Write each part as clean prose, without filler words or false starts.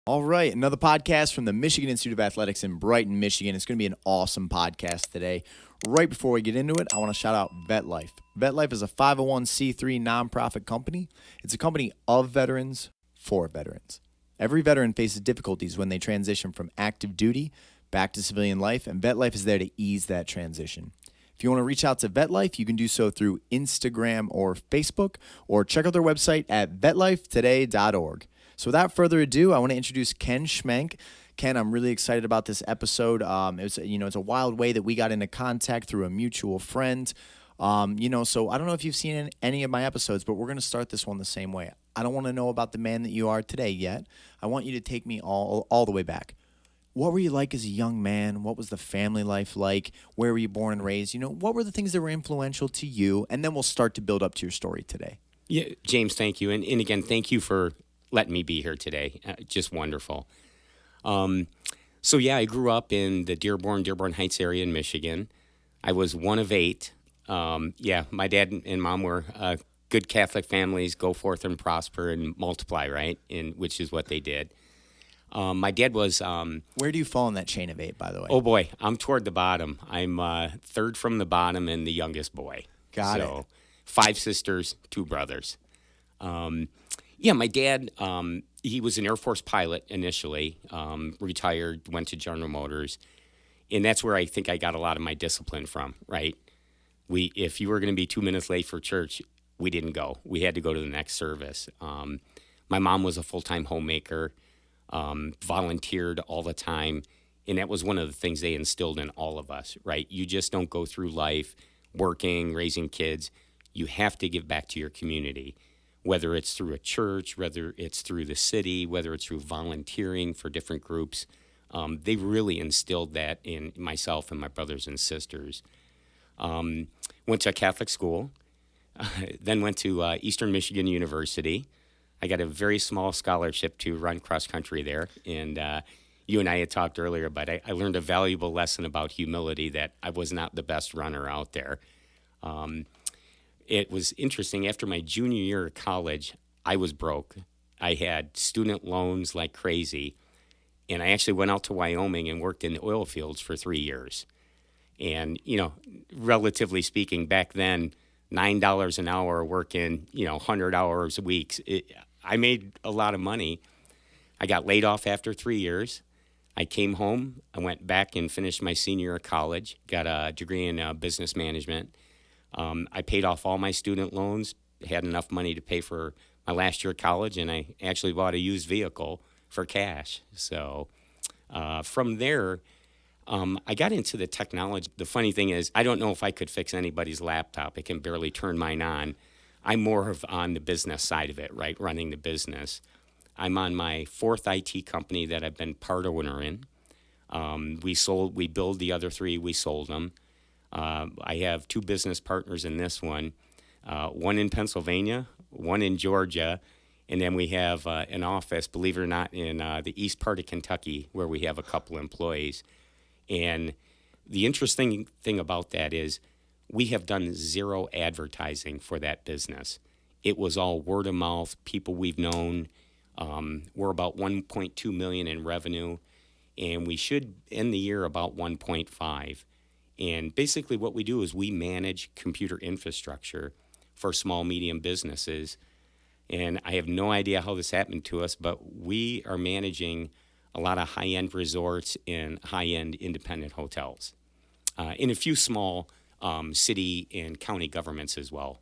All right, another podcast from the Michigan Institute of Athletics in Brighton, Michigan. It's going to be an awesome podcast today. Right before we get into it, I want to shout out VetLife. VetLife is a 501c3 nonprofit company. It's a company of veterans for veterans. Every veteran faces difficulties when they transition from active duty back to civilian life, and VetLife is there to ease that transition. If you want to reach out to VetLife, you can do so through Instagram or Facebook, or check out their website at vetlifetoday.org. So without further ado, I want to introduce Ken Schmenk. Ken, I'm really excited about this episode. It's a wild way that we got into contact through a mutual friend. So I don't know if you've seen any of my episodes, but we're going to start this one the same way. I don't want to know about the man that you are today yet. I want you to take me all the way back. What were you like as a young man? What was the family life like? Where were you born and raised? What were the things that were influential to you? And then we'll start to build up to your story today. Yeah, James, thank you. And again, thank you for letting me be here today. Just wonderful. I grew up in the Dearborn Heights area in Michigan. I was one of 8. My dad and mom were good Catholic families, go forth and prosper and multiply, right? Which is what they did. My dad was... Where do you fall in that chain of 8, by the way? Oh, boy. I'm toward the bottom. I'm third from the bottom and the youngest boy. Got it. 5 sisters, 2 brothers. My dad, he was an Air Force pilot initially, retired, went to General Motors, and that's where I think I got a lot of my discipline from, right? If you were going to be 2 minutes late for church, we didn't go. We had to go to the next service. My mom was a full-time homemaker, volunteered all the time, and that was one of the things they instilled in all of us, right? You just don't go through life working, raising kids. You have to give back to your community, whether it's through a church, whether it's through the city, whether it's through volunteering for different groups. They really instilled that in myself and my brothers and sisters. Went to a Catholic school, then went to Eastern Michigan University. I got a very small scholarship to run cross-country there, and you and I had talked earlier, but I learned a valuable lesson about humility, that I was not the best runner out there. It was interesting. After my junior year of college, I was broke. I had student loans like crazy, and I actually went out to Wyoming and worked in the oil fields for 3 years. And, relatively speaking, back then, $9 an hour working, 100 hours a week, I made a lot of money. I got laid off after 3 years. I came home. I went back and finished my senior year of college, got a degree in business management. I paid off all my student loans, had enough money to pay for my last year of college, and I actually bought a used vehicle for cash. So from there, I got into the technology. The funny thing is, I don't know if I could fix anybody's laptop. I can barely turn mine on. I'm more of on the business side of it, right, running the business. I'm on my 4th IT company that I've been part owner in. We build the other 3, we sold them. I have 2 business partners in this one, one in Pennsylvania, one in Georgia, and then we have an office, believe it or not, in the east part of Kentucky, where we have a couple employees. And the interesting thing about that is we have done 0 advertising for that business. It was all word of mouth, people we've known. We're about $1.2 million in revenue, and we should end the year about 1.5. And basically what we do is we manage computer infrastructure for small, medium businesses. And I have no idea how this happened to us, but we are managing a lot of high-end resorts and high-end independent hotels, in a few small city and county governments as well.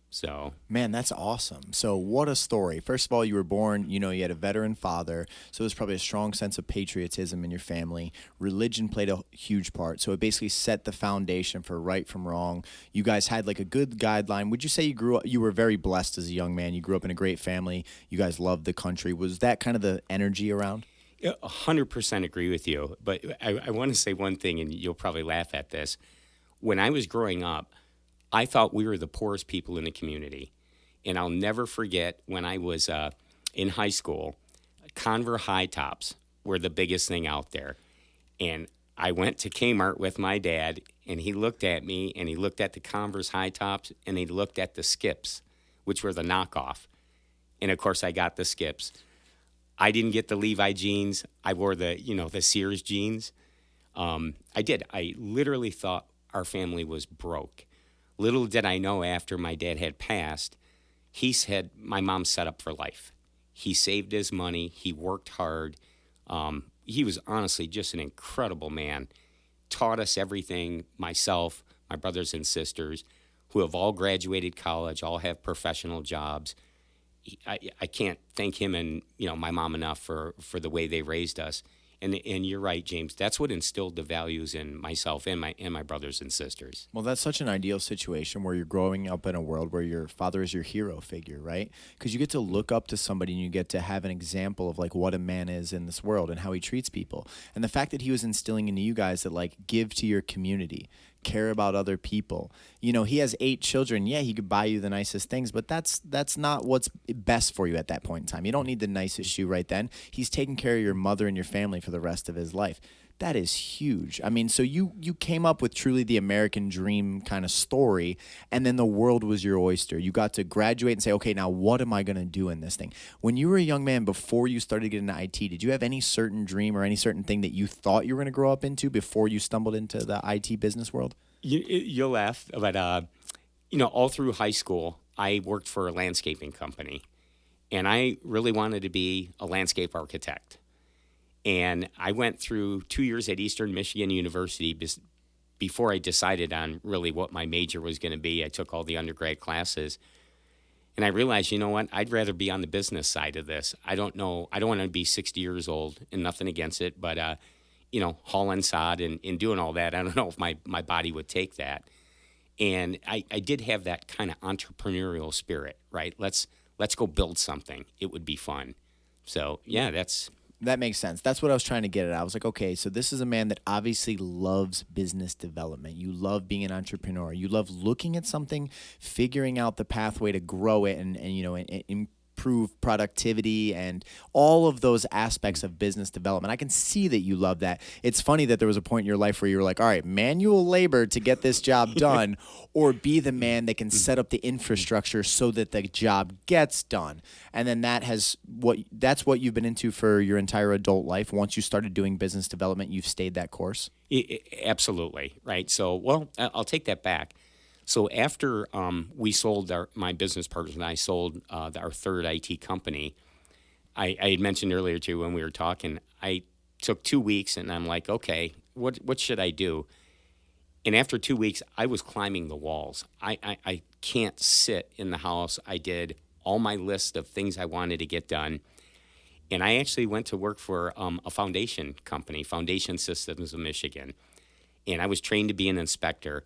So, man, that's awesome. So what a story. First of all, you were born, you had a veteran father, so there's probably a strong sense of patriotism in your family. Religion played a huge part, so it basically set the foundation for right from wrong. You guys had like a good guideline. Would you say you were very blessed as a young man? You grew up in a great family. You guys loved the country. Was that kind of the energy around? 100% agree with you, but I want to say one thing, and you'll probably laugh at this. When I was growing up, I thought we were the poorest people in the community. And I'll never forget when I was in high school, Converse high tops were the biggest thing out there. And I went to Kmart with my dad, and he looked at me, and he looked at the Converse high tops, and he looked at the Skips, which were the knockoff. And, of course, I got the Skips. I didn't get the Levi jeans. I wore the Sears jeans. I did. I literally thought our family was broke. Little did I know after my dad had passed, he said my mom set up for life. He saved his money. He worked hard. He was honestly just an incredible man. Taught us everything, myself, my brothers and sisters, who have all graduated college, all have professional jobs. I can't thank him and my mom enough for the way they raised us. And you're right, James. That's what instilled the values in myself and my brothers and sisters. Well, that's such an ideal situation where you're growing up in a world where your father is your hero figure, right? Because you get to look up to somebody and you get to have an example of like what a man is in this world and how he treats people. And the fact that he was instilling into you guys that like give to your community, care about other people. He has 8 children. Yeah, he could buy you the nicest things, but that's not what's best for you at that point in time. You don't need the nicest shoe right then. He's taking care of your mother and your family for the rest of his life. That is huge. I mean, so you came up with truly the American dream kind of story, and then the world was your oyster. You got to graduate and say, okay, now what am I going to do in this thing? When you were a young man, before you started getting into IT, did you have any certain dream or any certain thing that you thought you were going to grow up into before you stumbled into the IT business world? You'll laugh, but all through high school, I worked for a landscaping company, and I really wanted to be a landscape architect. And I went through 2 years at Eastern Michigan University before I decided on really what my major was going to be. I took all the undergrad classes, and I realized, you know what? I'd rather be on the business side of this. I don't want to be 60 years old, and nothing against it, but hauling sod and doing all that. I don't know if my body would take that. And I did have that kind of entrepreneurial spirit, right? Let's go build something. It would be fun. So, yeah, that makes sense. That's what I was trying to get at. I was like, okay, so this is a man that obviously loves business development. You love being an entrepreneur. You love looking at something, figuring out the pathway to grow it and improve productivity and all of those aspects of business development. I can see that you love that. It's funny that there was a point in your life where you were like, all right, manual labor to get this job done, or be the man that can set up the infrastructure so that the job gets done. And then that's what you've been into for your entire adult life. Once you started doing business development, you've stayed that course. Absolutely. Right. So, well, I'll take that back. So after we sold my business partners and I sold our third IT company, I had mentioned earlier too when we were talking, I took 2 weeks and I'm like, okay, what should I do? And after 2 weeks, I was climbing the walls. I can't sit in the house. I did all my list of things I wanted to get done. And I actually went to work for a foundation company, Foundation Systems of Michigan. And I was trained to be an inspector.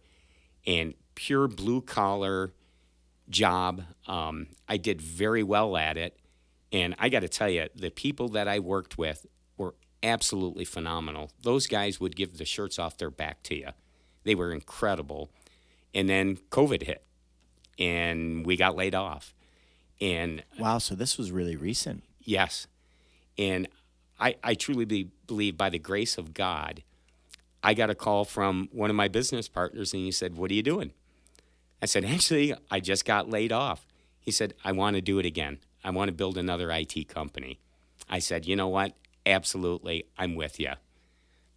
And pure blue collar job. I did very well at it. And I got to tell you, the people that I worked with were absolutely phenomenal. Those guys would give the shirts off their back to you. They were incredible. And then COVID hit and we got laid off. And wow, so this was really recent. Yes. And I truly believe by the grace of God, I got a call from one of my business partners and he said, "What are you doing?" I said, "Actually, I just got laid off." He said, "I want to do it again. I want to build another IT company." I said, "You know what? Absolutely, I'm with you."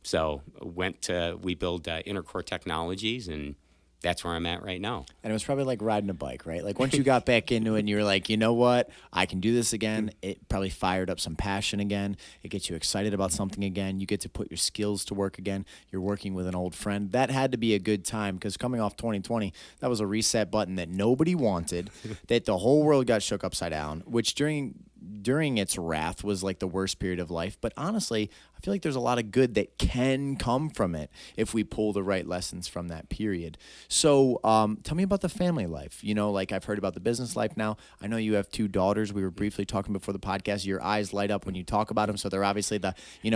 So we build Intercore Technologies, and that's where I'm at right now. And it was probably like riding a bike, right? Like once you got back into it and you were like, you know what, I can do this again. It probably fired up some passion again. It gets you excited about something again. You get to put your skills to work again. You're working with an old friend. That had to be a good time because coming off 2020, that was a reset button that nobody wanted, that the whole world got shook upside down, which during its wrath was like the worst period of life. But honestly, I feel like there's a lot of good that can come from it if we pull the right lessons from that period. So tell me about the family life. Like I've heard about the business life now. I know you have 2 daughters. We were briefly talking before the podcast. Your eyes light up when you talk about them. So they're obviously the,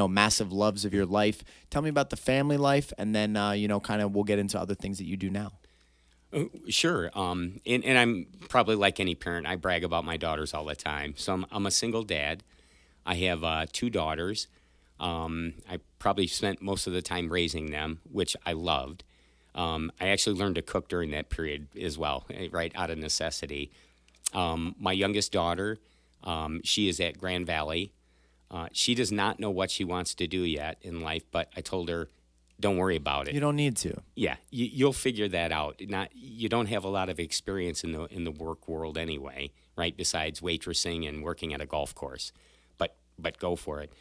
massive loves of your life. Tell me about the family life, and then, kind of we'll get into other things that you do now. Sure. And I'm probably like any parent, I brag about my daughters all the time. So I'm a single dad. I have 2 daughters. I probably spent most of the time raising them, which I loved. I actually learned to cook during that period as well, right, out of necessity. My youngest daughter, she is at Grand Valley. She does not know what she wants to do yet in life, but I told her, don't worry about it. You don't need to. Yeah, you'll figure that out. You don't have a lot of experience in the work world anyway, right? Besides waitressing and working at a golf course, but go for it.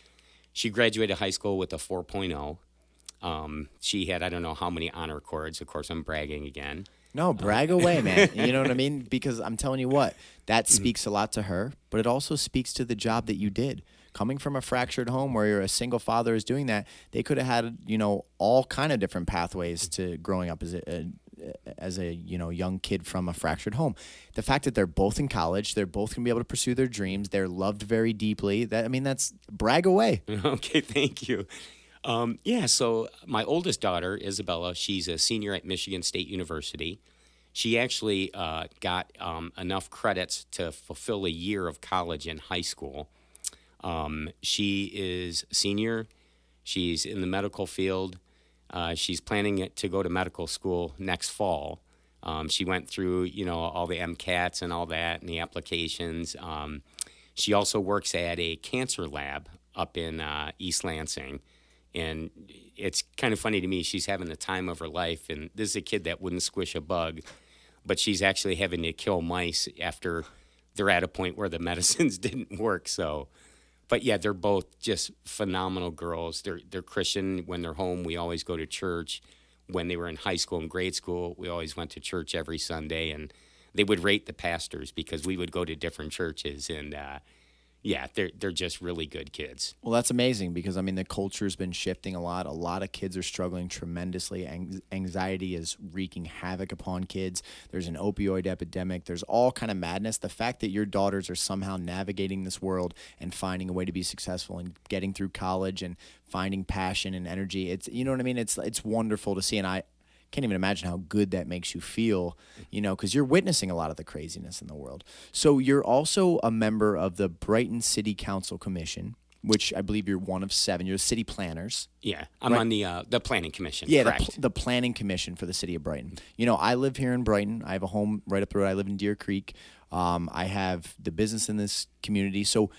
She graduated high school with a 4.0. She had I don't know how many honor cords. Of course, I'm bragging again. No, brag away, man. You know what I mean? Because I'm telling you what, that speaks a lot to her, but it also speaks to the job that you did. Coming from a fractured home where you're a single father is doing that, they could have had, all kind of different pathways to growing up as a young kid from a fractured home. The fact that they're both in college, they're both going to be able to pursue their dreams, they're loved very deeply. That's brag away. Okay, thank you. So my oldest daughter, Isabella, she's a senior at Michigan State University. She actually got enough credits to fulfill a year of college in high school. She is senior. She's in the medical field. She's planning to go to medical school next fall. She went through, all the MCATs and all that and the applications. She also works at a cancer lab up in East Lansing. And it's kind of funny to me. She's having the time of her life. And this is a kid that wouldn't squish a bug, but she's actually having to kill mice after they're at a point where the medicines didn't work. So, but yeah, they're both just phenomenal girls. They're Christian. When they're home, we always go to church. When they were in high school and grade school, we always went to church every Sunday. And they would rate the pastors because we would go to different churches. And they're just really good kids. Well, that's amazing because, the culture's been shifting a lot. A lot of kids are struggling tremendously. Anxiety is wreaking havoc upon kids. There's an opioid epidemic. There's all kind of madness. The fact that your daughters are somehow navigating this world and finding a way to be successful and getting through college and finding passion and energy, it's wonderful to see. And I can't even imagine how good that makes you feel, because you're witnessing a lot of the craziness in the world. So you're also a member of the Brighton City Council Commission, which I believe you're one of 7. You're the city planners. Yeah, I'm right? On the planning commission. Yeah, correct. The planning commission for the city of Brighton. I live here in Brighton. I have a home right up the road. I live in Deer Creek. I have the business in this community. So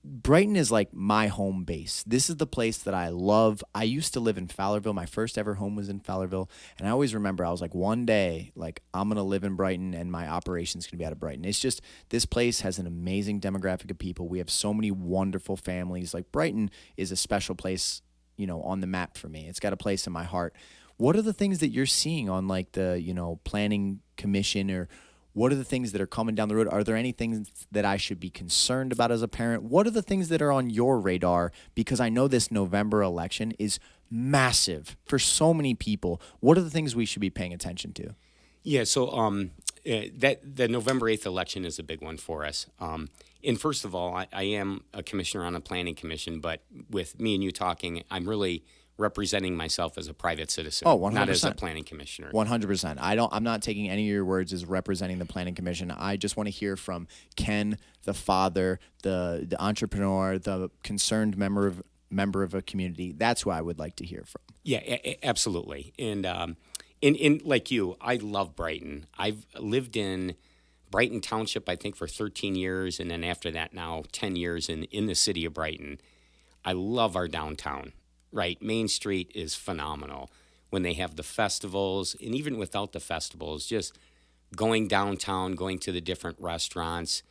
Brighton is like my home base. This is the place that I love. I used to live in Fowlerville. My first ever home was in Fowlerville. And I always remember I was like, one day, I'm going to live in Brighton and my operation's going to be out of Brighton. It's just, this place has an amazing demographic of people. We have so many wonderful families. Brighton is a special place, on the map for me. It's got a place in my heart. What are the things that you're seeing on the, planning commission, or what are the things that are coming down the road? Are there any things that I should be concerned about as a parent? What are the things that are on your radar? Because I know this November election is massive for so many people. What are the things we should be paying attention to? Yeah, so the November 8th election is a big one for us. And first of all, I am a commissioner on a planning commission, but with me and you talking, I'm really representing myself as a private citizen, 100%. Not as a planning commissioner. 100%. I'm not taking any of your words as representing the planning commission. I just want to hear from Ken, the father, the entrepreneur, the concerned member of a community. That's who I would like to hear from. Yeah, absolutely. And in like you, I love Brighton. I've lived in Brighton Township, I think, for 13 years, and then after that now 10 years in the city of Brighton. I love our downtown. Right, Main Street is phenomenal. When they have the festivals, and even without the festivals, just going downtown, going to the different restaurants,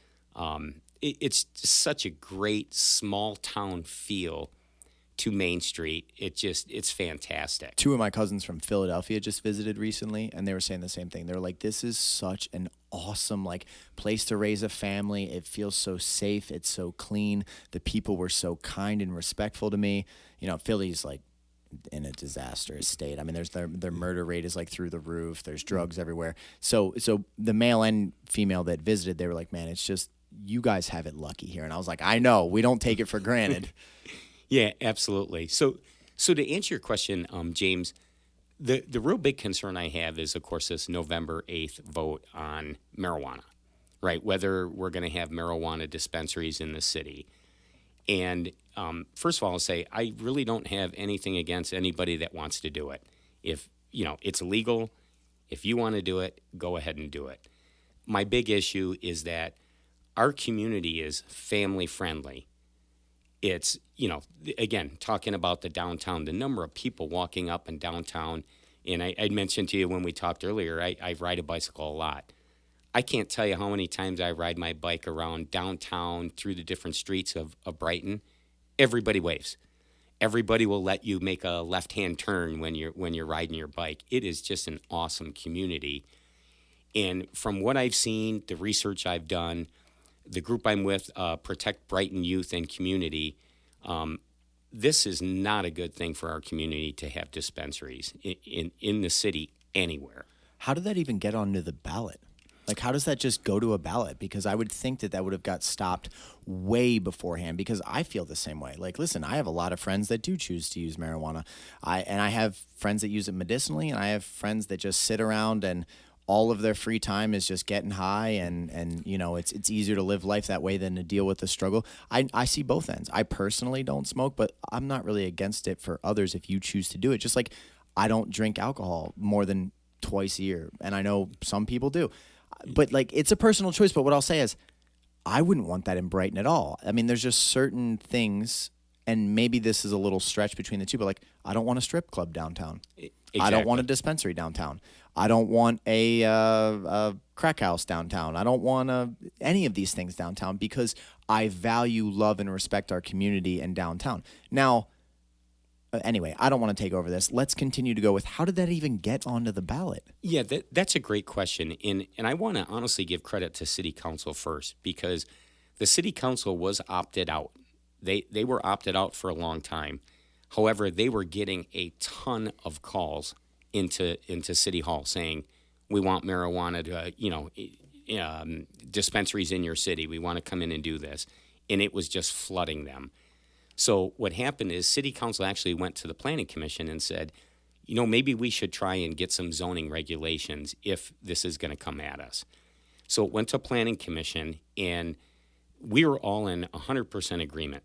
it's such a great small town feel to Main Street. It's fantastic. 2 of my cousins from Philadelphia just visited recently, and they were saying the same thing. They're like, this is such an awesome place to raise a family. It feels so safe. It's so clean. The people were so kind and respectful to me. Philly's in a disastrous state. There's their murder rate is through the roof. There's drugs everywhere. So the male and female that visited, they were like, man, it's just, you guys have it lucky here. And I was like, I know, we don't take it for granted. Yeah, absolutely. So to answer your question, James, the real big concern I have is, of course, this November 8th vote on marijuana, right? Whether we're going to have marijuana dispensaries in the city. And first of all, I'll say I really don't have anything against anybody that wants to do it. If, it's legal, if you want to do it, go ahead and do it. My big issue is that our community is family friendly. It's, again, talking about the downtown, the number of people walking up and downtown. And I mentioned to you when we talked earlier, I ride a bicycle a lot. I can't tell you how many times I ride my bike around downtown through the different streets of Brighton. Everybody waves. Everybody will let you make a left-hand turn when you're riding your bike. It is just an awesome community. And from what I've seen, the research I've done, the group I'm with, Protect Brighton Youth and Community, this is not a good thing for our community to have dispensaries in the city anywhere. How did that even get onto the ballot? Like, how does that just go to a ballot? Because I would think that would have got stopped way beforehand, because I feel the same way. Like, listen, I have a lot of friends that do choose to use marijuana. I have friends that use it medicinally, and I have friends that just sit around and all of their free time is just getting high, and it's easier to live life that way than to deal with the struggle. I see both ends. I personally don't smoke, but I'm not really against it for others if you choose to do it. Just like I don't drink alcohol more than twice a year, and I know some people do. But, like, it's a personal choice. But what I'll say is I wouldn't want that in Brighton at all. I mean, there's just certain things, and maybe this is a little stretch between the two, but, like, I don't want a strip club downtown. Exactly. I don't want a dispensary downtown. I don't want a crack house downtown. I don't want any of these things downtown, because I value, love, and respect our community and downtown. Now, anyway, I don't want to take over this. Let's continue to go with, how did that even get onto the ballot? Yeah, that's a great question. And I want to honestly give credit to City Council first, because the City Council was opted out. They were opted out for a long time. However, they were getting a ton of calls into City Hall saying, we want marijuana to, dispensaries in your city. We want to come in and do this. And it was just flooding them. So what happened is City Council actually went to the Planning Commission and said, maybe we should try and get some zoning regulations if this is going to come at us. So it went to Planning Commission, and we were all in 100% agreement.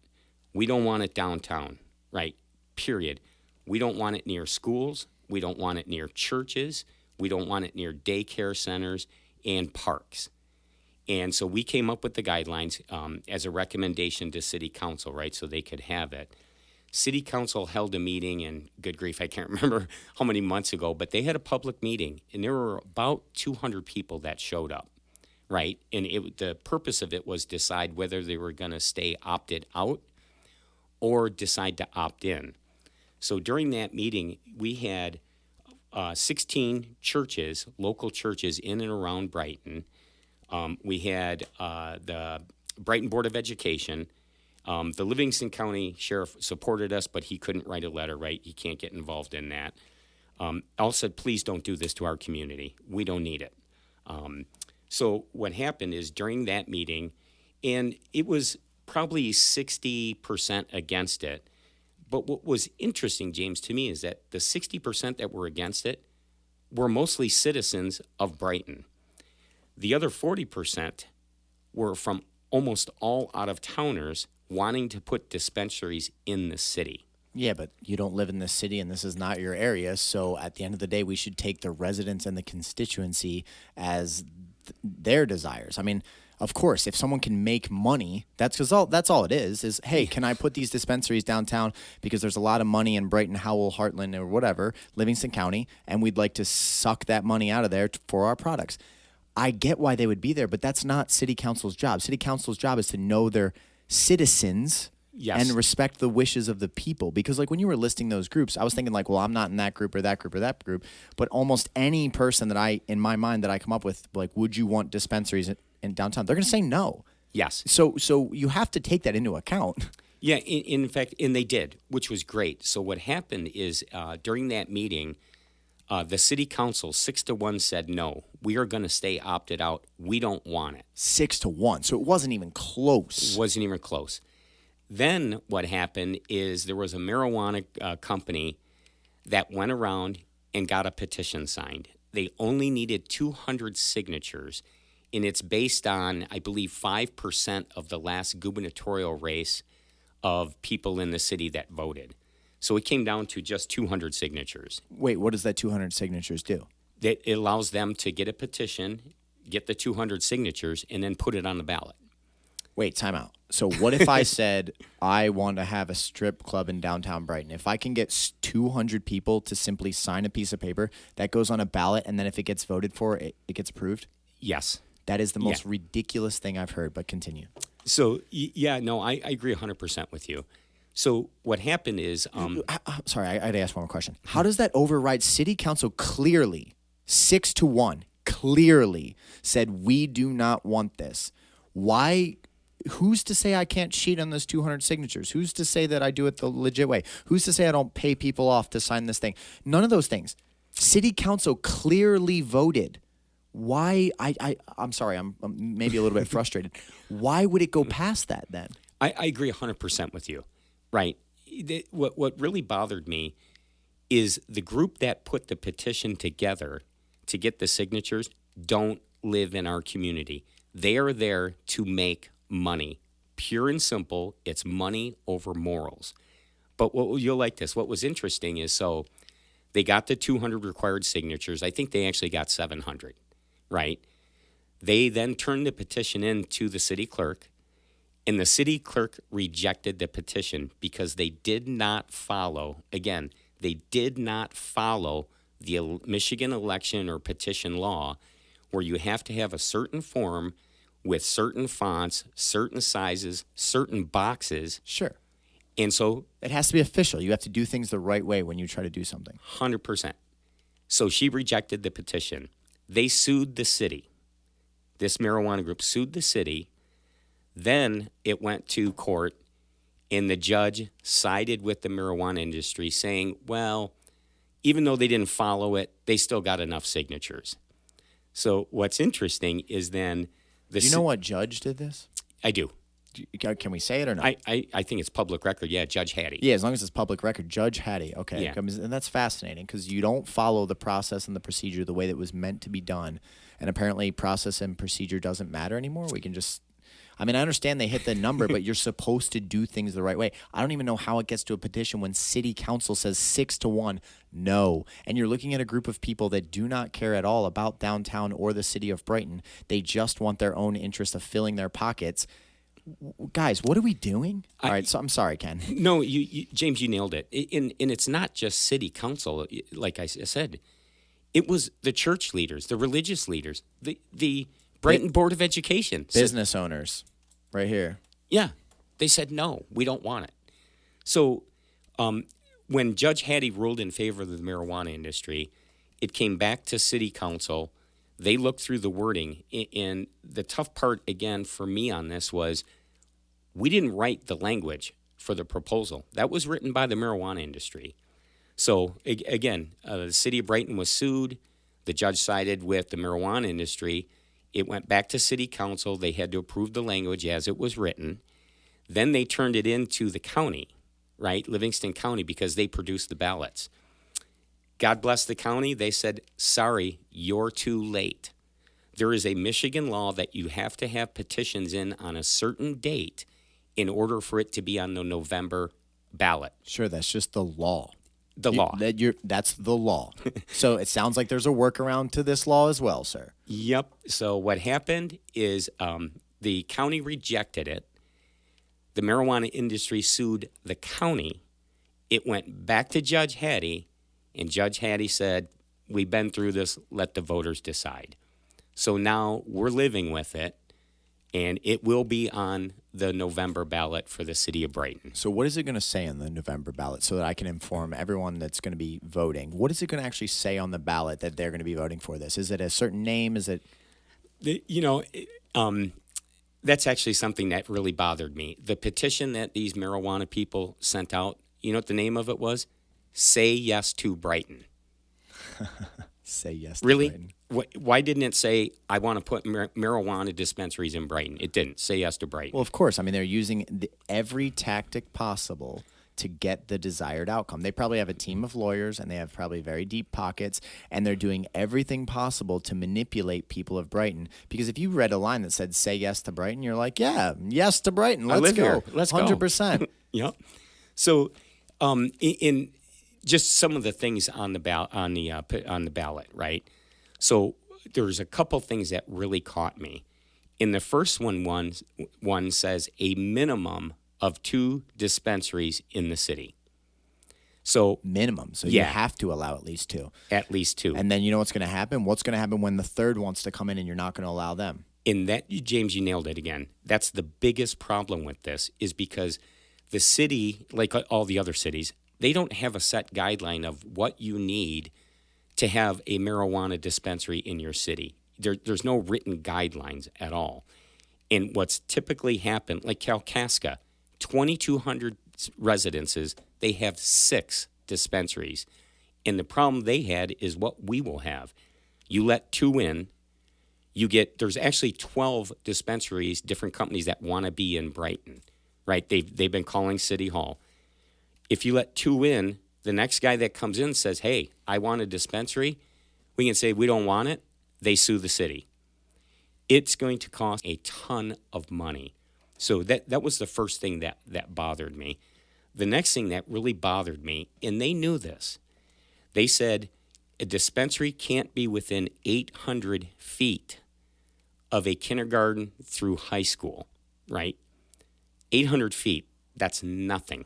We don't want it downtown, right? Period. We don't want it near schools. We don't want it near churches. We don't want it near daycare centers and parks. And so we came up with the guidelines as a recommendation to City Council, right, so they could have it. City Council held a meeting, and good grief, I can't remember how many months ago, but they had a public meeting, and there were about 200 people that showed up, right? And the purpose of it was decide whether they were going to stay opted out or decide to opt in. So during that meeting, we had 16 churches, local churches in and around Brighton. We had the Brighton Board of Education. The Livingston County Sheriff supported us, but he couldn't write a letter, right? He can't get involved in that. All said, please don't do this to our community. We don't need it. So what happened is during that meeting, and it was probably 60% against it, but what was interesting, James, to me is that the 60% that were against it were mostly citizens of Brighton. The other 40% were from almost all out-of-towners wanting to put dispensaries in the city. Yeah, but you don't live in this city, and this is not your area. So at the end of the day, we should take the residents and the constituency as their desires. I mean, of course, if someone can make money, that's all it is, hey, can I put these dispensaries downtown because there's a lot of money in Brighton, Howell, Heartland, or whatever, Livingston County, and we'd like to suck that money out of there for our products. I get why they would be there, but that's not City Council's job. City Council's job is to know their citizens. Yes. And respect the wishes of the people. Because, like, when you were listing those groups, I was thinking, like, well, I'm not in that group or that group or that group. But almost any person that in my mind that I come up with, like, would you want dispensaries in downtown? They're going to say no. Yes. So you have to take that into account. Yeah, in fact, and they did, which was great. So what happened is during that meeting, the city council 6-1 said no. We are going to stay opted out. We don't want it. 6-1. So it wasn't even close. It wasn't even close. Then what happened is there was a marijuana company that went around and got a petition signed. They only needed 200 signatures, and it's based on, I believe, 5% of the last gubernatorial race of people in the city that voted. So it came down to just 200 signatures. Wait, what does that 200 signatures do? It allows them to get a petition, get the 200 signatures, and then put it on the ballot. Wait, time out. So what if I said I want to have a strip club in downtown Brighton? If I can get 200 people to simply sign a piece of paper that goes on a ballot, and then if it gets voted for, it gets approved? Yes. That is the most ridiculous thing I've heard, but continue. So, I agree 100% with you. So what happened is... sorry, I had to ask one more question. How does that override? City Council clearly, 6-1, clearly said we do not want this. Why... Who's to say I can't cheat on those 200 signatures? Who's to say that I do it the legit way? Who's to say I don't pay people off to sign this thing? None of those things. City Council clearly voted. Why? I'm sorry. I'm maybe a little bit frustrated. Why would it go past that then? I agree 100% with you. Right. What really bothered me is the group that put the petition together to get the signatures don't live in our community. They are there to make money. Pure and simple, it's money over morals. But you'll like this. What was interesting is, so they got the 200 required signatures. I think they actually got 700, right? They then turned the petition in to the city clerk, and the city clerk rejected the petition because they did not follow, again, they did not follow the Michigan election or petition law where you have to have a certain form with certain fonts, certain sizes, certain boxes. Sure. And so... It has to be official. You have to do things the right way when you try to do something. 100%. So she rejected the petition. They sued the city. This marijuana group sued the city. Then it went to court, and the judge sided with the marijuana industry, saying, well, even though they didn't follow it, they still got enough signatures. So what's interesting is then... Do you know what judge did this? I do. Can we say it or not? I think it's public record. Yeah, Judge Hattie. Yeah, as long as it's public record. Judge Hattie. Okay. Yeah. And that's fascinating because you don't follow the process and the procedure the way that it was meant to be done. And apparently process and procedure doesn't matter anymore. We can just... I mean, I understand they hit the number, but you're supposed to do things the right way. I don't even know how it gets to a petition when city council says 6-1 no. And you're looking at a group of people that do not care at all about downtown or the city of Brighton. They just want their own interest of filling their pockets. Guys, what are we doing? All right, so I'm sorry, Ken. No, James, you nailed it. And it's not just city council, like I said. It was the church leaders, the religious leaders, the Brighton Board of Education. Business owners, right here. Yeah. They said, no, we don't want it. So when Judge Hattie ruled in favor of the marijuana industry, it came back to city council. They looked through the wording. And the tough part, again, for me on this was we didn't write the language for the proposal. That was written by the marijuana industry. So, again, the city of Brighton was sued. The judge sided with the marijuana industry. It went back to city council. They had to approve the language as it was written. Then they turned it into the county, right, Livingston County, because they produced the ballots. God bless the county. They said, sorry, you're too late. There is a Michigan law that you have to have petitions in on a certain date in order for it to be on the November ballot. Sure, that's just the law. Law. That's the law. So it sounds like there's a workaround to this law as well, sir. Yep. So what happened is the county rejected it. The marijuana industry sued the county. It went back to Judge Hattie, and Judge Hattie said, we've been through this, let the voters decide. So now we're living with it, and it will be on the November ballot for the city of Brighton. So what is it going to say on the November ballot so that I can inform everyone that's going to be voting? What is it going to actually say on the ballot that they're going to be voting for this? Is it a certain name? Is it... That's actually something that really bothered me. The petition that these marijuana people sent out, you know what the name of it was? Say Yes to Brighton. Say Yes to really? Brighton. Why didn't it say, I want to put marijuana dispensaries in Brighton? It didn't. Say Yes to Brighton. Well, of course. I mean, they're using every tactic possible to get the desired outcome. They probably have a team of lawyers, and they have probably very deep pockets, and they're doing everything possible to manipulate people of Brighton. Because if you read a line that said, say yes to Brighton, you're like, yeah, yes to Brighton. Let's go. Here. Let's 100%. go. Yep. So in just some of the things on the ballot, right? So there's a couple things that really caught me. In the first one says a minimum of 2 dispensaries in the city. So Minimum. So you Yeah. have to allow at least 2. at least 2. And then you know what's going to happen? What's going to happen when the third wants to come in and you're not going to allow them? In that, James, you nailed it again. That's the biggest problem with this, is because the city, like all the other cities, they don't have a set guideline of what you need to have a marijuana dispensary in your city. There's no written guidelines at all. And what's typically happened, like Kalkaska, 2,200 residences, they have 6 dispensaries. And the problem they had is what we will have. You let 2 in, there's actually 12 dispensaries, different companies that want to be in Brighton, right? They've been calling City Hall. If you let 2 in, the next guy that comes in says, hey, I want a dispensary. We can say we don't want it. They sue the city. It's going to cost a ton of money. So that was the first thing that bothered me. The next thing that really bothered me, and they knew this, they said a dispensary can't be within 800 feet of a kindergarten through high school, right? 800 feet, that's nothing.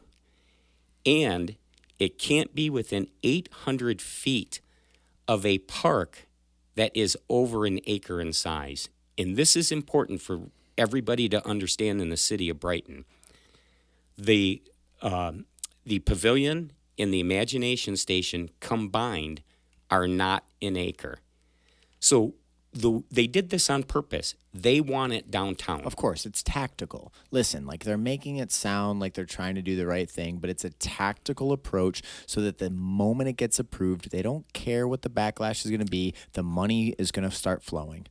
And it can't be within 800 feet of a park that is over an acre in size. And this is important for everybody to understand in the city of Brighton. The pavilion and the Imagination Station combined are not an acre. So they did this on purpose. They want it downtown. Of course, it's tactical. Listen, like they're making it sound like they're trying to do the right thing, but it's a tactical approach so that the moment it gets approved, they don't care what the backlash is going to be. The money is going to start flowing.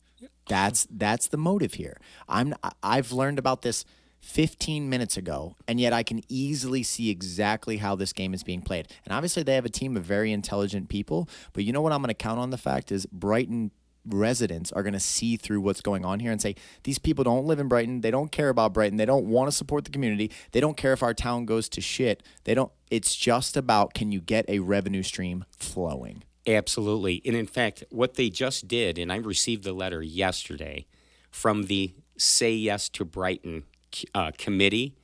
That's the motive here. I've learned about this 15 minutes ago, and yet I can easily see exactly how this game is being played. And obviously they have a team of very intelligent people, but you know what I'm going to count on the fact is Brighton residents are going to see through what's going on here and say, these people don't live in Brighton. They don't care about Brighton. They don't want to support the community. They don't care if our town goes to shit. It's just about, can you get a revenue stream flowing? Absolutely. And in fact, what they just did, and I received the letter yesterday from the Say Yes to Brighton committee.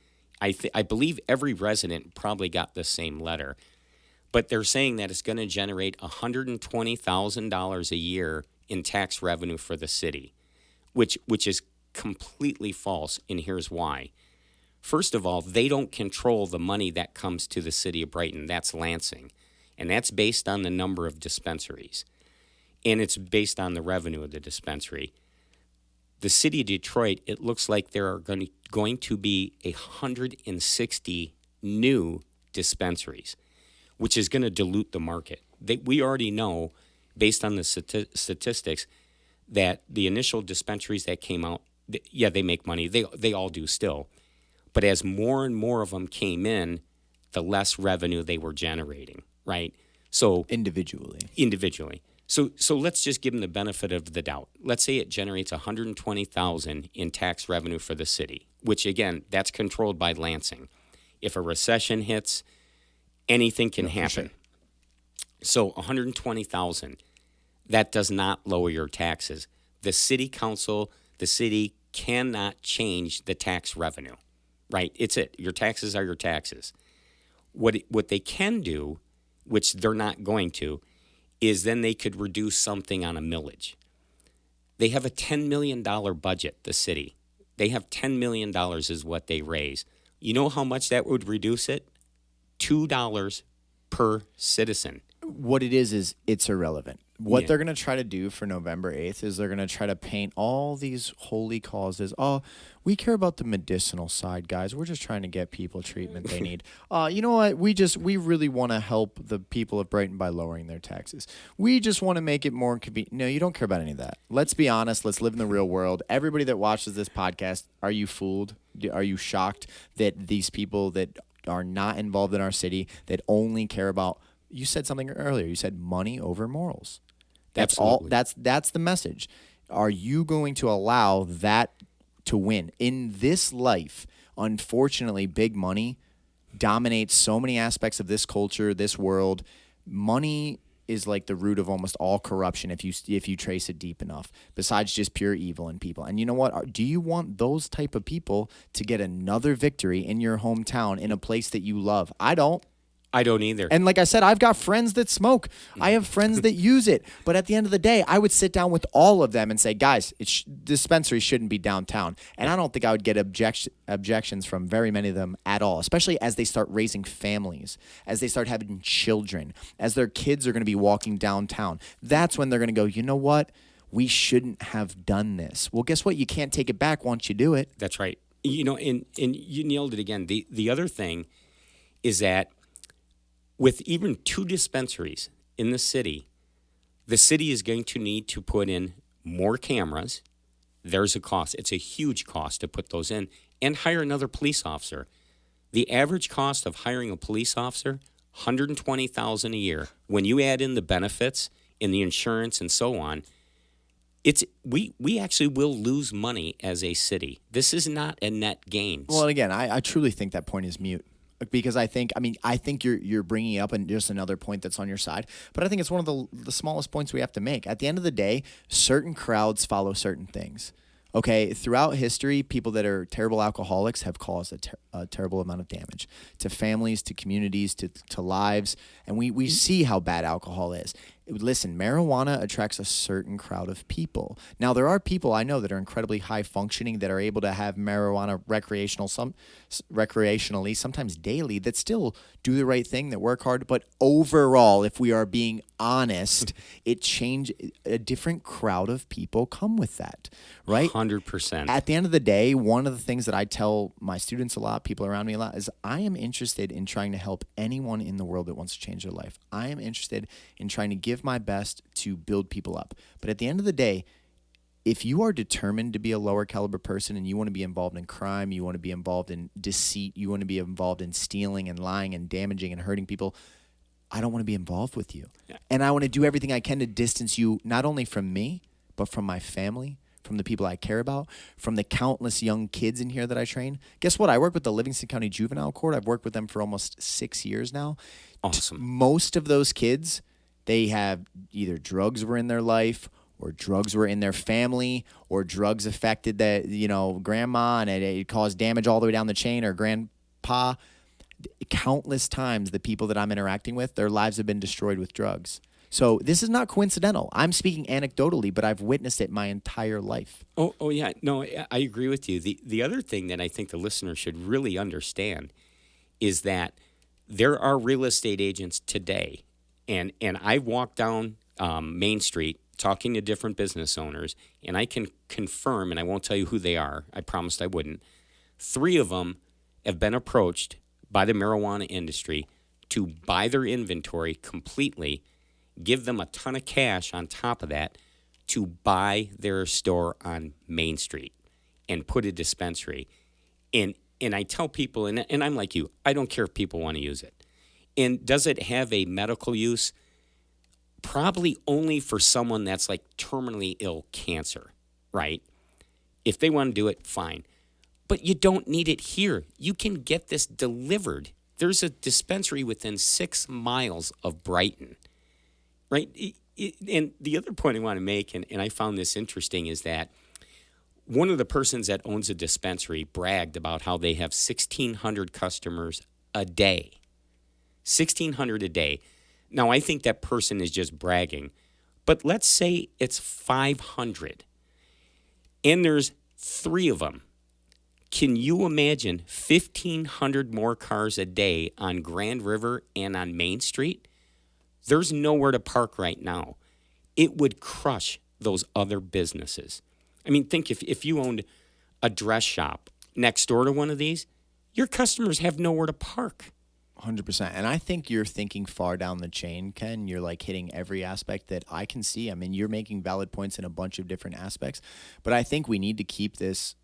I believe every resident probably got the same letter. But they're saying that it's going to generate $120,000 a year in tax revenue for the city, which is completely false, and here's why. First of all, they don't control the money that comes to the city of Brighton. That's Lansing, and that's based on the number of dispensaries, and it's based on the revenue of the dispensary. The city of Detroit, it looks like there are going to be 160 new dispensaries, which is going to dilute the market. We already know, based on the statistics, that the initial dispensaries that came out, they make money. They all do still. But as more and more of them came in, the less revenue they were generating, right? So Individually. So let's just give them the benefit of the doubt. Let's say it generates $120,000 in tax revenue for the city, which again, that's controlled by Lansing. If a recession hits, anything can happen. Sure. So $120,000, that does not lower your taxes. The city council, the city cannot change the tax revenue, right? It's it. Your taxes are your taxes. What they can do, which they're not going to, is then they could reduce something on a millage. They have a $10 million budget, the city. They have $10 million is what they raise. You know how much that would reduce it? $2 per citizen. What it is it's irrelevant. What they're going to try to do for November 8th is they're going to try to paint all these holy causes. Oh, we care about the medicinal side, guys. We're just trying to get people treatment they need. You know what? We really want to help the people of Brighton by lowering their taxes. We just want to make it more convenient. No, you don't care about any of that. Let's be honest. Let's live in the real world. Everybody that watches this podcast, are you fooled? Are you shocked that these people that are not involved in our city, that only care about, you said something earlier. You said money over morals. That's Absolutely. all. That's the message. Are you going to allow that to win in this life? Unfortunately, big money dominates so many aspects of this culture, this world. Money is like the root of almost all corruption if you trace it deep enough, besides just pure evil in people. And you know what? Do you want those type of people to get another victory in your hometown in a place that you love? I don't. I don't either. And like I said, I've got friends that smoke. I have friends that use it. But at the end of the day, I would sit down with all of them and say, guys, dispensaries shouldn't be downtown. And I don't think I would get objections from very many of them at all, especially as they start raising families, as they start having children, as their kids are going to be walking downtown. That's when they're going to go, you know what? We shouldn't have done this. Well, guess what? You can't take it back once you do it. That's right. You know, and you nailed it again. The other thing is that with even 2 dispensaries in the city is going to need to put in more cameras. There's a cost. It's a huge cost to put those in, and hire another police officer. The average cost of hiring a police officer, $120,000 a year. When you add in the benefits and the insurance and so on, we actually will lose money as a city. This is not a net gain. Well, again, I truly think that point is mute. Because I think you're bringing up and just another point that's on your side, but I think it's one of the smallest points we have to make. At the end of the day, certain crowds follow certain things. Okay, throughout history, people that are terrible alcoholics have caused a terrible amount of damage to families, to communities, to lives, and we see how bad alcohol is. Listen, marijuana attracts a certain crowd of people. Now, there are people I know that are incredibly high functioning that are able to have marijuana recreationally, sometimes daily, that still do the right thing, that work hard. But overall, if we are being honest, a different crowd of people come with that, right? 100%. At the end of the day, one of the things that I tell my students a lot, people around me a lot, is I am interested in trying to help anyone in the world that wants to change their life. I am interested in trying to give my best to build people up. But at the end of the day, if you are determined to be a lower caliber person and you want to be involved in crime, you want to be involved in deceit, you want to be involved in stealing and lying and damaging and hurting people, I don't want to be involved with you. Yeah. And I want to do everything I can to distance you not only from me, but from my family, from the people I care about, from the countless young kids in here that I train. Guess what? I work with the Livingston County Juvenile Court. I've worked with them for almost 6 years now. Awesome. Most of those kids, they have either drugs were in their life, or drugs were in their family, or drugs affected grandma and it caused damage all the way down the chain, or grandpa. Countless times the people that I'm interacting with, their lives have been destroyed with drugs. So this is not coincidental. I'm speaking anecdotally, but I've witnessed it my entire life. Oh yeah. No, I agree with you. The other thing that I think the listener should really understand is that there are real estate agents today, and I walk down Main Street talking to different business owners, and I can confirm, and I won't tell you who they are. I promised I wouldn't. 3 of them have been approached by the marijuana industry to buy their inventory completely, give them a ton of cash on top of that to buy their store on Main Street and put a dispensary. And I tell people, and I'm like you, I don't care if people want to use it. And does it have a medical use? Probably only for someone that's like terminally ill cancer, right? If they want to do it, fine. But you don't need it here. You can get this delivered. There's a dispensary within 6 miles of Brighton, right? And the other point I want to make, and I found this interesting, is that one of the persons that owns a dispensary bragged about how they have 1,600 customers a day. 1,600 a day. Now, I think that person is just bragging, but let's say it's 500, and there's 3 of them. Can you imagine 1,500 more cars a day on Grand River and on Main Street? There's nowhere to park right now. It would crush those other businesses. I mean, think if you owned a dress shop next door to one of these, your customers have nowhere to park. 100%. And I think you're thinking far down the chain, Ken. You're like hitting every aspect that I can see. I mean, you're making valid points in a bunch of different aspects, but I think we need to keep this,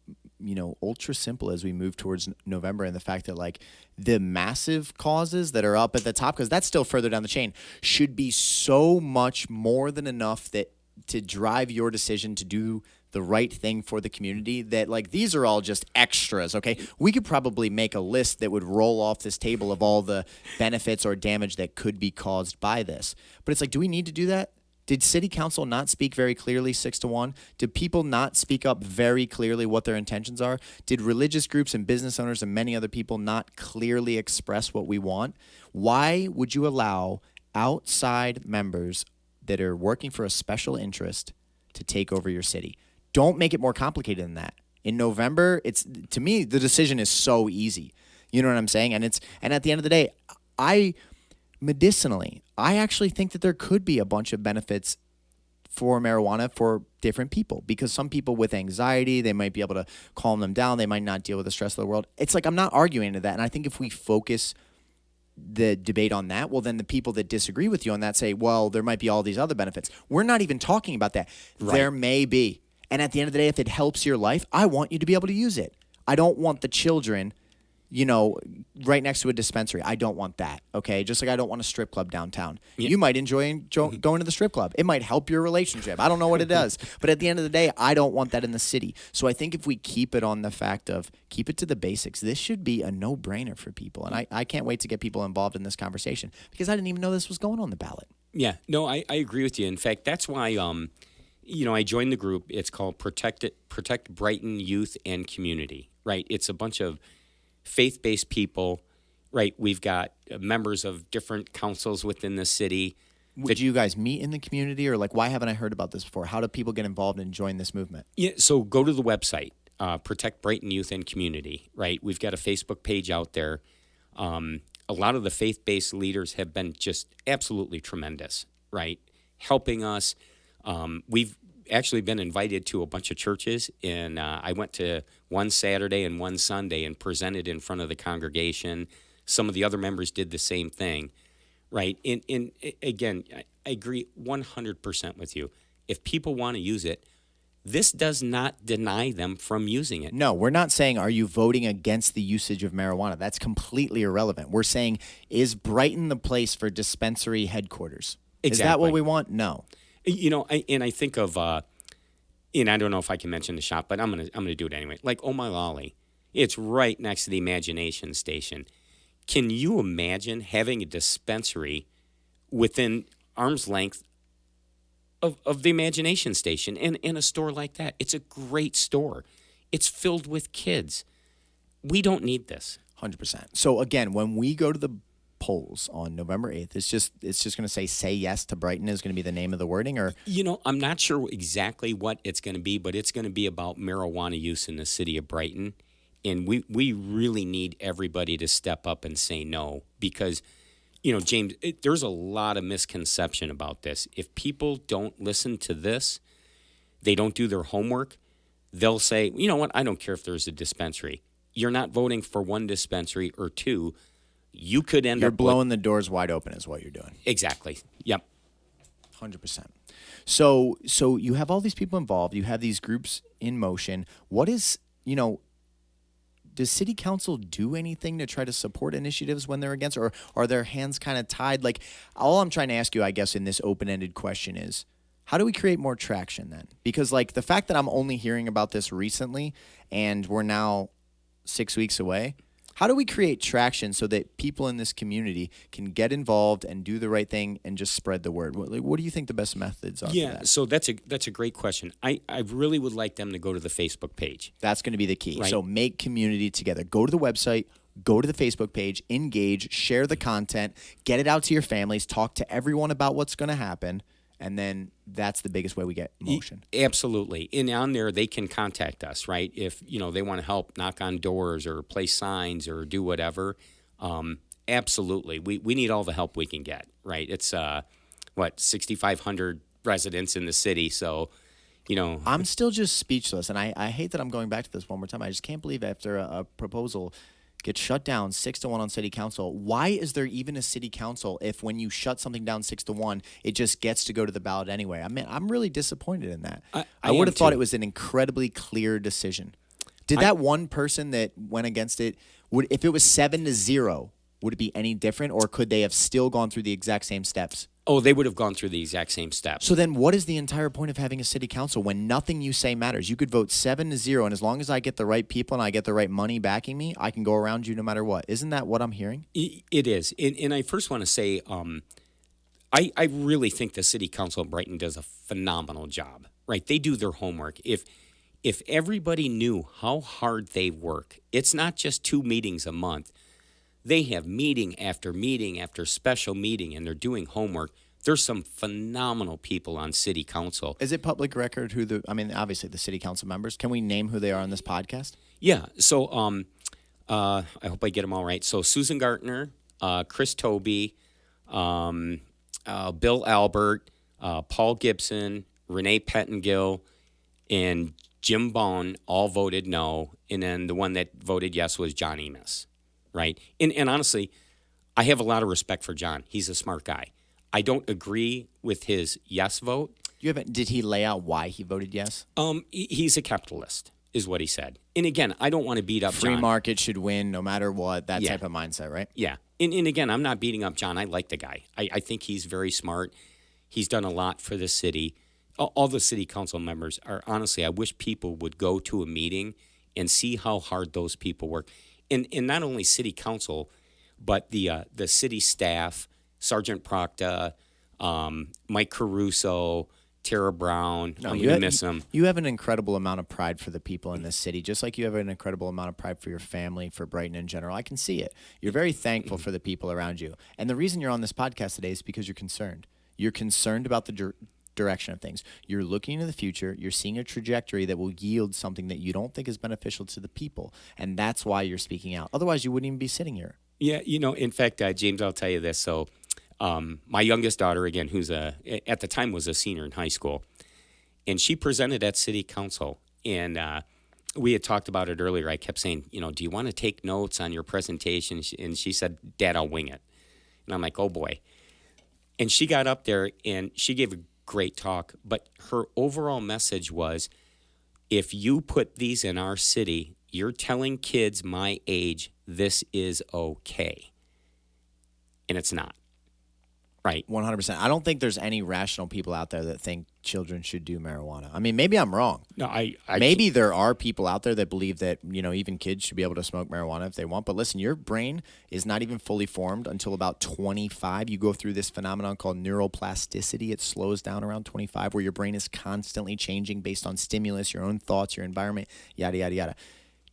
ultra simple as we move towards November, and the fact that like the massive causes that are up at the top, because that's still further down the chain, should be so much more than enough that to drive your decision to do the right thing for the community, that like these are all just extras, okay? We could probably make a list that would roll off this table of all the benefits or damage that could be caused by this. But it's like, do we need to do that? Did city council not speak very clearly 6-1? Did people not speak up very clearly what their intentions are? Did religious groups and business owners and many other people not clearly express what we want? Why would you allow outside members that are working for a special interest to take over your city? Don't make it more complicated than that. In November, it's, to me, the decision is so easy. You know what I'm saying? And at the end of the day, medicinally, I actually think that there could be a bunch of benefits for marijuana for different people, because some people with anxiety, they might be able to calm them down. They might not deal with the stress of the world. It's like, I'm not arguing to that. And I think if we focus the debate on that, well, then the people that disagree with you on that say, well, there might be all these other benefits. We're not even talking about that. Right. There may be. And at the end of the day, if it helps your life, I want you to be able to use it. I don't want the children, right next to a dispensary. I don't want that, okay? Just like I don't want a strip club downtown. Yeah. You might enjoy going to the strip club. It might help your relationship. I don't know what it does. But at the end of the day, I don't want that in the city. So I think if we keep it on the fact of keep it to the basics, this should be a no-brainer for people. And I can't wait to get people involved in this conversation, because I didn't even know this was going on the ballot. Yeah, no, I agree with you. In fact, that's why I joined the group. It's called Protect Brighton Youth and Community, right? It's a bunch of faith-based people, right? We've got members of different councils within the city. Did you guys meet in the community, or like, why haven't I heard about this before? How do people get involved and join this movement? Yeah, so go to the website, Protect Brighton Youth and Community, right? We've got a Facebook page out there. A lot of the faith-based leaders have been just absolutely tremendous, right? Helping us. We've actually been invited to a bunch of churches, and I went to one Saturday and one Sunday and presented in front of the congregation. Some of the other members did the same thing, right? And again, I agree 100% with you. If people want to use it, this does not deny them from using it. No, we're not saying, are you voting against the usage of marijuana? That's completely irrelevant. We're saying, is Brighton the place for dispensary headquarters? Exactly. Is that what we want? No. I think of, and I don't know if I can mention the shop, but I'm gonna do it anyway. Like Omalali, it's right next to the Imagination Station. Can you imagine having a dispensary within arm's length of the Imagination Station in a store like that? It's a great store. It's filled with kids. We don't need this. 100%. So again, when we go to the polls on November 8th, it's just going to say yes to Brighton is going to be the name of the wording, or I'm not sure exactly what it's going to be, but it's going to be about marijuana use in the city of Brighton, and we really need everybody to step up and say no, because James, there's a lot of misconception about this. If people don't listen to this, they don't do their homework, they'll say, you know what, I don't care if there's a dispensary. You're not voting for one dispensary or two. You could end up... You're blowing the doors wide open is what you're doing. Exactly. Yep. 100%. So you have all these people involved. You have these groups in motion. What is, does city council do anything to try to support initiatives when they're against, or are their hands kind of tied? Like, all I'm trying to ask you, I guess, in this open-ended question is, how do we create more traction then? Because, like, the fact that I'm only hearing about this recently and we're now 6 weeks away... How do we create traction so that people in this community can get involved and do the right thing and just spread the word? What do you think the best methods are for that? So that's a great question. I really would like them to go to the Facebook page. That's going to be the key. Right. So make community together. Go to the website, go to the Facebook page, engage, share the content, get it out to your families, talk to everyone about what's going to happen, and then that's the biggest way we get motion. Absolutely. And on there, they can contact us, right? If, they want to help knock on doors or place signs or do whatever, absolutely. We need all the help we can get, right? It's, 6,500 residents in the city, so, I'm still just speechless, and I hate that I'm going back to this one more time. I just can't believe after a proposal gets shut down 6-1 on city council. Why is there even a city council if when you shut something down 6-1, it just gets to go to the ballot anyway? I mean, I'm really disappointed in that. I would have thought it was an incredibly clear decision. Did that one person that went against it, if it was 7-0, would it be any different, or could they have still gone through the exact same steps? Oh, they would have gone through the exact same steps. So then what is the entire point of having a city council when nothing you say matters? You could vote 7-0, and as long as I get the right people and I get the right money backing me, I can go around you no matter what. Isn't that what I'm hearing? It is. And I first want to say I really think the city council of Brighton does a phenomenal job, right? They do their homework. If everybody knew how hard they work, it's not just 2 meetings a month. They have meeting after special meeting, and they're doing homework. There's some phenomenal people on city council. Is it public record obviously the city council members. Can we name who they are on this podcast? Yeah. So I hope I get them all right. So Susan Gartner, Chris Toby, Bill Albert, Paul Gibson, Renee Pettengill, and Jim Bone all voted no. And then the one that voted yes was John Enos. Right. And honestly, I have a lot of respect for John. He's a smart guy. I don't agree with his yes vote. Did he lay out why he voted yes? He's a capitalist, is what he said. And again, I don't want to beat up Free John. market should win no matter what, that type of mindset, right? Yeah. And again, I'm not beating up John. I like the guy. I think he's very smart. He's done a lot for the city. All the city council members are, honestly, I wish people would go to a meeting and see how hard those people work. And not only city council, but the city staff, Sergeant Procta, Mike Caruso, Tara Brown. I'm going to miss them. You have an incredible amount of pride for the people in this city, just like you have an incredible amount of pride for your family, for Brighton in general. I can see it. You're very thankful for the people around you. And the reason you're on this podcast today is because you're concerned. You're concerned about the direction of things. You're looking into the future. You're seeing a trajectory that will yield something that you don't think is beneficial to the people. And that's why you're speaking out. Otherwise, you wouldn't even be sitting here. Yeah, in fact, James, I'll tell you this. So my youngest daughter, again, who's at the time was a senior in high school, and she presented at city council. And we had talked about it earlier. I kept saying, do you want to take notes on your presentation? And she said, Dad, I'll wing it. And I'm like, oh, boy. And she got up there, and she gave a great talk. But her overall message was, if you put these in our city, you're telling kids my age this is okay. And it's not. Right. 100%. I don't think there's any rational people out there that think children should do marijuana. I mean, maybe I'm wrong. No, maybe there are people out there that believe that, even kids should be able to smoke marijuana if they want. But listen, your brain is not even fully formed until about 25. You go through this phenomenon called neuroplasticity. It slows down around 25, where your brain is constantly changing based on stimulus, your own thoughts, your environment, yada, yada, yada.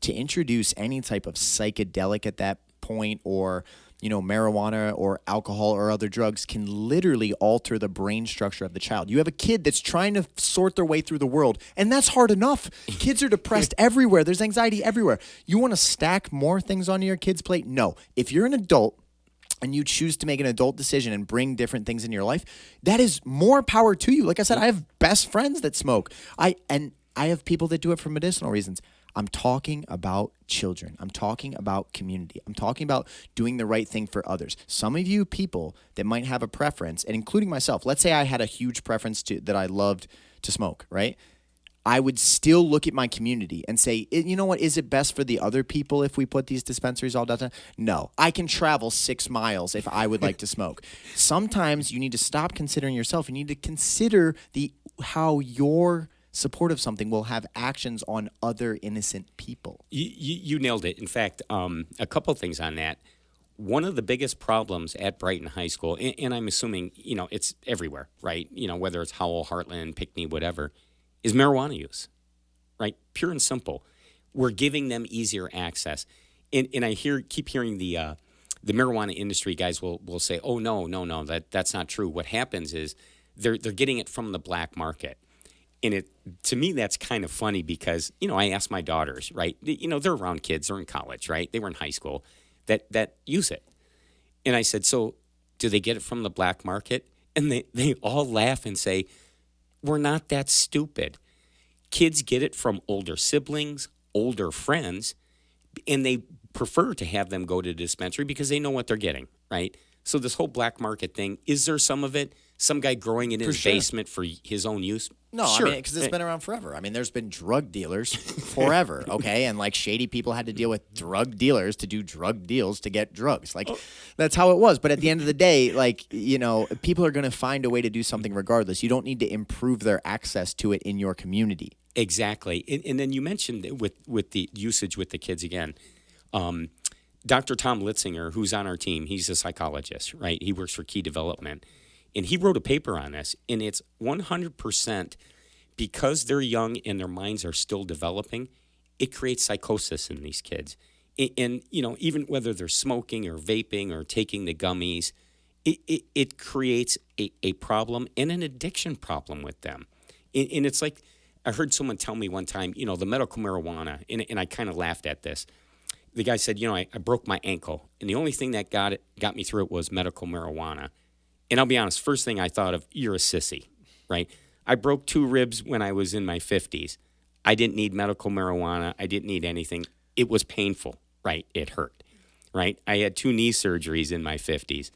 To introduce any type of psychedelic at that point, or marijuana or alcohol or other drugs, can literally alter the brain structure of the child. You have a kid that's trying to sort their way through the world, and that's hard enough. Kids are depressed everywhere. There's anxiety everywhere. You want to stack more things onto your kid's plate? No. If you're an adult and you choose to make an adult decision and bring different things in your life, that is more power to you. Like I said, I have best friends that smoke. I have people that do it for medicinal reasons. I'm talking about children. I'm talking about community. I'm talking about doing the right thing for others. Some of you people that might have a preference, and including myself, let's say I had a huge preference that I loved to smoke, right? I would still look at my community and say, you know what, is it best for the other people if we put these dispensaries all downtown? No. I can travel 6 miles if I would like to smoke. Sometimes you need to stop considering yourself. You need to consider how your support of something will have actions on other innocent people. You nailed it. In fact, a couple of things on that. One of the biggest problems at Brighton High School, and I'm assuming, it's everywhere, right? Whether it's Howell, Heartland, Pinckney, whatever, is marijuana use, right? Pure and simple. We're giving them easier access. And I keep hearing the marijuana industry guys will say, oh, no, that's not true. What happens is they're getting it from the black market. And to me, that's kind of funny because, I asked my daughters, right? They're around kids. They're in college, right? They were in high school that use it. And I said, so do they get it from the black market? And they all laugh and say, we're not that stupid. Kids get it from older siblings, older friends, and they prefer to have them go to the dispensary because they know what they're getting, right? So this whole black market thing, is there some of it? some guy growing it in his sure. basement for his own use. No, sure. I mean, because it's been around forever. I mean, there's been drug dealers forever, okay? And, like, shady people had to deal with drug dealers to do drug deals to get drugs. Like, that's how it was. But at the end of the day, like, you know, people are going to find a way to do something regardless. You don't need to improve their access to it in your community. Exactly. And then you mentioned with the usage with the kids again. Dr. Tom Litzinger, who's on our team, he's a psychologist, right? He works for Key Development. And he wrote a paper on this, and it's 100% because they're young and their minds are still developing, it creates psychosis in these kids. And you know, even whether they're smoking or vaping or taking the gummies, it creates a problem and an addiction problem with them. And it's like, I heard someone tell me one time, you know, the medical marijuana, and I kind of laughed at this. The guy said, you know, I broke my ankle, and the only thing that got me through it was medical marijuana. And I'll be honest, first thing I thought of, you're a sissy, right? I broke 2 ribs when I was in my 50s. I didn't need medical marijuana. I didn't need anything. It was painful, right? It hurt, right? I had 2 knee surgeries in my 50s.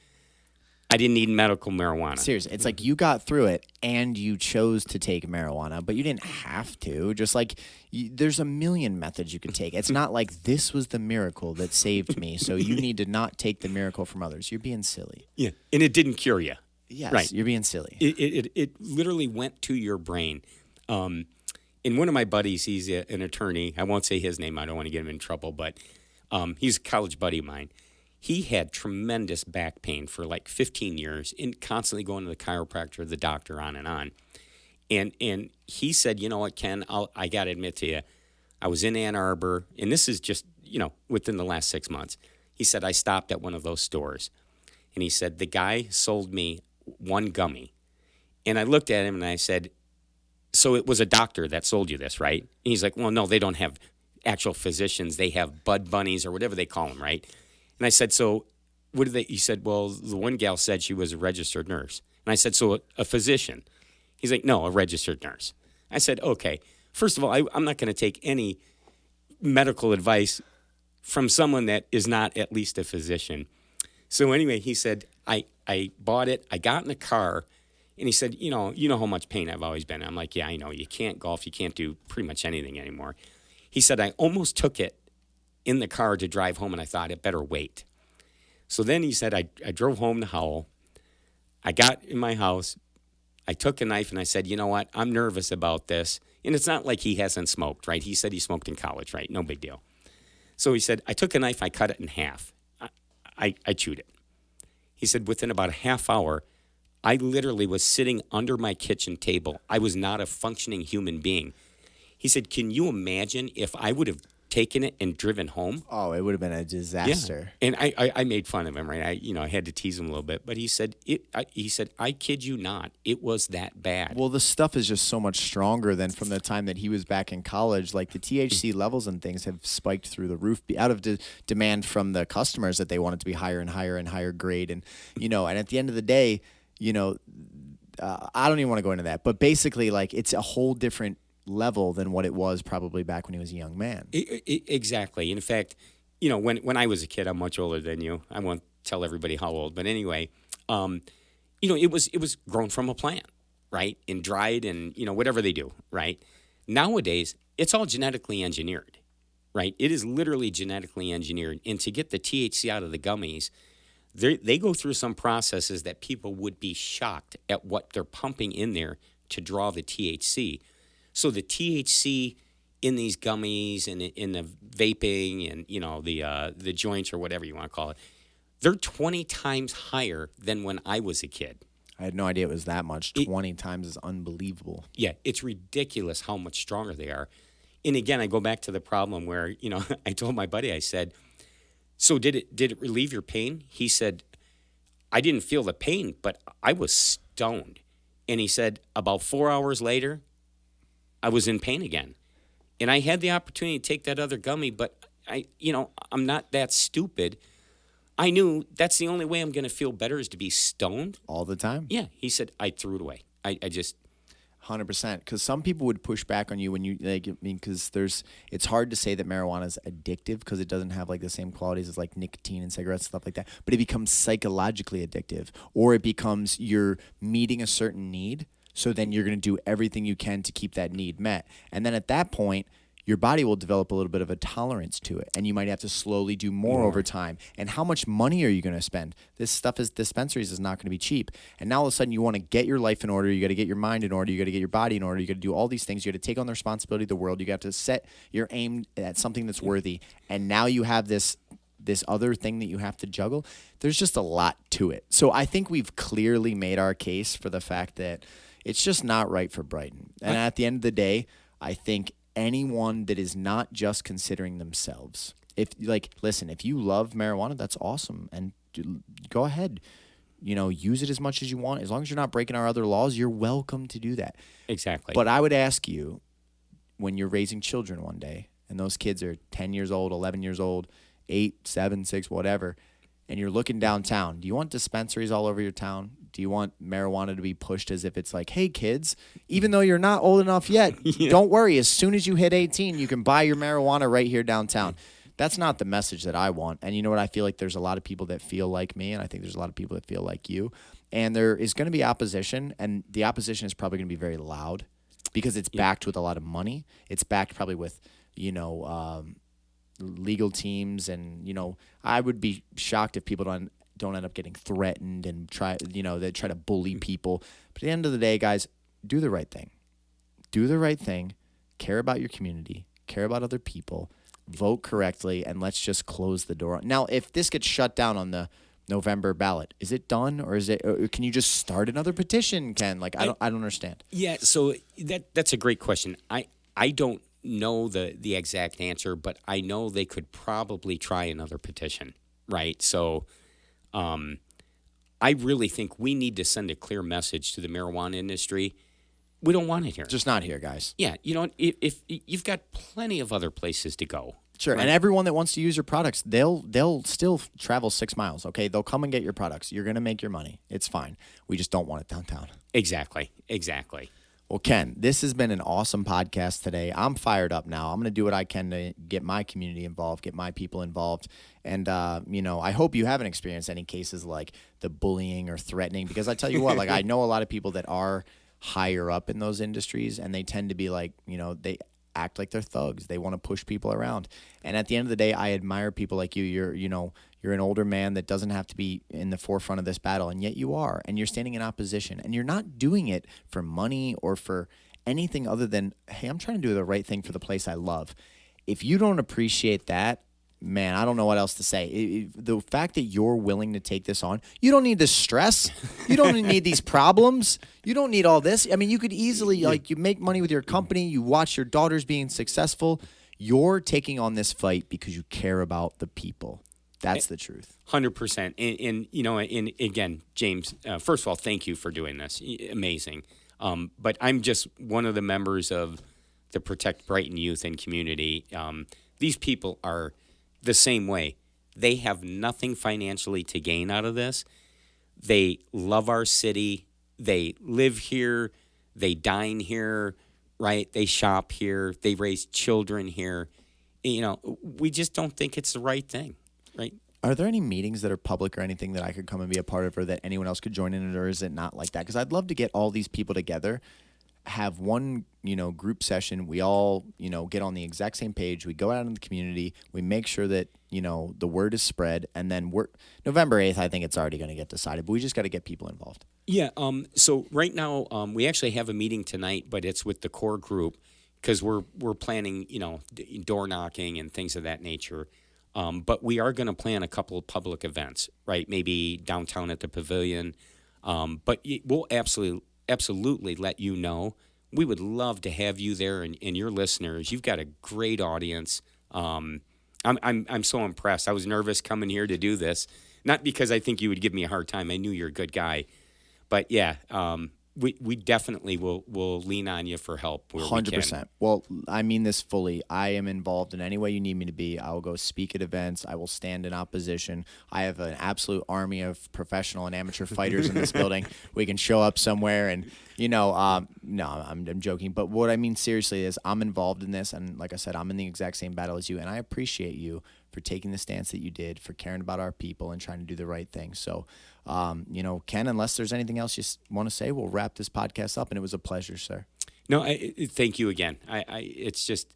I didn't need medical marijuana. Seriously, it's like you got through it and you chose to take marijuana, but you didn't have to. Just like there's a million methods you could take. It's not like this was the miracle that saved me, so you need to not take the miracle from others. You're being silly. Yeah, and it didn't cure you. Yes, right. You're being silly. It literally went to your brain. And one of my buddies, he's an attorney. I won't say his name. I don't want to get him in trouble, but he's a college buddy of mine. He had tremendous back pain for like 15 years and constantly going to the chiropractor, the doctor, on and on. And he said, you know what, Ken, I got to admit to you, I was in Ann Arbor, and this is just, you know, within the last 6 months. He said, I stopped at one of those stores. And he said, the guy sold me 1 gummy. And I looked at him and I said, so it was a doctor that sold you this, right? And he's like, well, no, they don't have actual physicians. They have bud bunnies or whatever they call them, right? And I said, so what do they? He said, well, the one gal said she was a registered nurse. And I said, so a physician? He's like, no, a registered nurse. I said, okay. First of all, I'm not going to take any medical advice from someone that is not at least a physician. So anyway, he said, I bought it. I got in the car, and he said, you know how much pain I've always been. I'm like, yeah, I know. You can't golf. You can't do pretty much anything anymore. He said, I almost took it in the car to drive home, and I thought it better wait. So then he said, I drove home to Howell. I got in my house. I took a knife, and I said, you know what? I'm nervous about this. And it's not like he hasn't smoked, right? He said he smoked in college, right? No big deal. So he said, I took a knife. I cut it in half. I chewed it. He said, within about a half hour, I literally was sitting under my kitchen table. I was not a functioning human being. He said, can you imagine if I would have taken it and driven home? Oh, it would have been a disaster. Yeah. And I made fun of him, right? I had to tease him a little bit, but he said, I kid you not, it was that bad. Well, the stuff is just so much stronger than from the time that he was back in college. Like the THC levels and things have spiked through the roof out of demand from the customers that they want it to be higher and higher and higher grade. And, and at the end of the day, I don't even want to go into that, but basically like it's a whole different level than what it was probably back when he was a young man. Exactly. In fact, when I was a kid, I'm much older than you. I won't tell everybody how old, but anyway, it was grown from a plant, right? And dried and, whatever they do, right? Nowadays, it's all genetically engineered, right? It is literally genetically engineered. And to get the THC out of the gummies, they go through some processes that people would be shocked at what they're pumping in there to draw the THC. So the THC in these gummies and in the vaping and, the joints or whatever you want to call it, they're 20 times higher than when I was a kid. I had no idea it was that much. 20 times is unbelievable. Yeah, it's ridiculous how much stronger they are. And again, I go back to the problem where, I told my buddy, I said, so did it relieve your pain? He said, I didn't feel the pain, but I was stoned. And he said, about 4 hours later, I was in pain again. And I had the opportunity to take that other gummy, but I'm not that stupid. I knew that's the only way I'm going to feel better is to be stoned. All the time? Yeah. He said, I threw it away. 100%. Because some people would push back on you when you like. I mean, because it's hard to say that marijuana is addictive because it doesn't have like the same qualities as like nicotine and cigarettes, stuff like that. But it becomes psychologically addictive, or it becomes you're meeting a certain need. So then you're going to do everything you can to keep that need met, and then at that point, your body will develop a little bit of a tolerance to it, and you might have to slowly do more over time. And how much money are you going to spend? This stuff is dispensaries is not going to be cheap. And now all of a sudden you want to get your life in order. You got to get your mind in order. You got to get your body in order. You got to do all these things. You got to take on the responsibility of the world. You got to set your aim at something that's worthy. And now you have this other thing that you have to juggle. There's just a lot to it. So I think we've clearly made our case for the fact that it's just not right for Brighton. And at the end of the day, I think anyone that is not just considering themselves, if you love marijuana, that's awesome, and go ahead, use it as much as you want. As long as you're not breaking our other laws, you're welcome to do that. Exactly. But I would ask you, when you're raising children one day, and those kids are 10 years old, 11 years old, 8, 7, 6, whatever, and you're looking downtown, do you want dispensaries all over your town? Do you want marijuana to be pushed as if it's like, hey, kids, even though you're not old enough yet, don't worry. As soon as you hit 18, you can buy your marijuana right here downtown. That's not the message that I want. And you know what? I feel like there's a lot of people that feel like me, and I think there's a lot of people that feel like you. And there is going to be opposition, and the opposition is probably going to be very loud because it's backed with a lot of money. It's backed probably with, legal teams, and, I would be shocked if people don't end up getting threatened and they try to bully people. But at the end of the day, guys, do the right thing. Do the right thing. Care about your community. Care about other people. Vote correctly, and let's just close the door. Now, if this gets shut down on the November ballot, is it done, or can you just start another petition, Ken? Like, I don't understand. Yeah, so that's a great question. I don't know the exact answer, but I know they could probably try another petition, right? So I really think we need to send a clear message to the marijuana industry. We don't want it here. Just not here, guys. Yeah, if you've got plenty of other places to go. Sure, right? And everyone that wants to use your products, they'll still travel 6 miles, okay? They'll come and get your products. You're going to make your money. It's fine. We just don't want it downtown. Exactly. Well, Ken, this has been an awesome podcast today. I'm fired up now. I'm going to do what I can to get my community involved, get my people involved. And, I hope you haven't experienced any cases like the bullying or threatening, because I tell you what, I know a lot of people that are higher up in those industries, and they tend to be like, they act like they're thugs. They want to push people around. And at the end of the day, I admire people like you. You're an older man that doesn't have to be in the forefront of this battle, and yet you are, and you're standing in opposition, and you're not doing it for money or for anything other than, hey, I'm trying to do the right thing for the place I love. If you don't appreciate that, man, I don't know what else to say. The fact that you're willing to take this on, you don't need this stress. You don't need these problems. You don't need all this. I mean, you could easily, you make money with your company. You watch your daughters being successful. You're taking on this fight because you care about the people. That's the truth. 100%. And again, James, first of all, thank you for doing this. Amazing. But I'm just one of the members of the Protect Brighton Youth and Community. These people are the same way. They have nothing financially to gain out of this. They love our city. They live here. They dine here, right? They shop here. They raise children here. We just don't think it's the right thing, right? Are there any meetings that are public or anything that I could come and be a part of, or that anyone else could join in it, or is it not like that? Because I'd love to get all these people together, have one, group session. We all, get on the exact same page. We go out in the community. We make sure that, the word is spread. And then November 8th, I think it's already going to get decided. But we just got to get people involved. Yeah. So right now, we actually have a meeting tonight, but it's with the core group because we're planning, door knocking and things of that nature. But we are going to plan a couple of public events, right? Maybe downtown at the Pavilion. But we'll absolutely let you know. We would love to have you there and your listeners. You've got a great audience. I'm so impressed. I was nervous coming here to do this, not because I think you would give me a hard time. I knew you're a good guy, but yeah, we definitely will lean on you for help where we can. 100%. Well, I mean this fully. I am involved in any way you need me to be. I will go speak at events. I will stand in opposition. I have an absolute army of professional and amateur fighters in this building. We can show up somewhere and, no, I'm joking. But what I mean seriously is I'm involved in this. And like I said, I'm in the exact same battle as you. And I appreciate you for taking the stance that you did, for caring about our people and trying to do the right thing. So, Ken, unless there's anything else you want to say, we'll wrap this podcast up. And it was a pleasure, sir. No, thank you again. It's just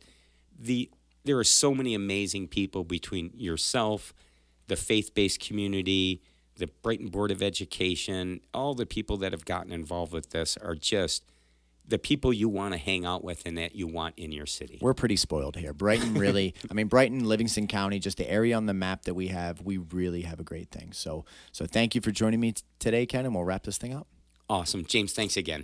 there are so many amazing people between yourself, the faith-based community, the Brighton Board of Education, all the people that have gotten involved with this are just the people you want to hang out with and that you want in your city. We're pretty spoiled here. Brighton really, Brighton, Livingston County, just the area on the map that we have, we really have a great thing. So thank you for joining me today, Ken, and we'll wrap this thing up. Awesome. James, thanks again.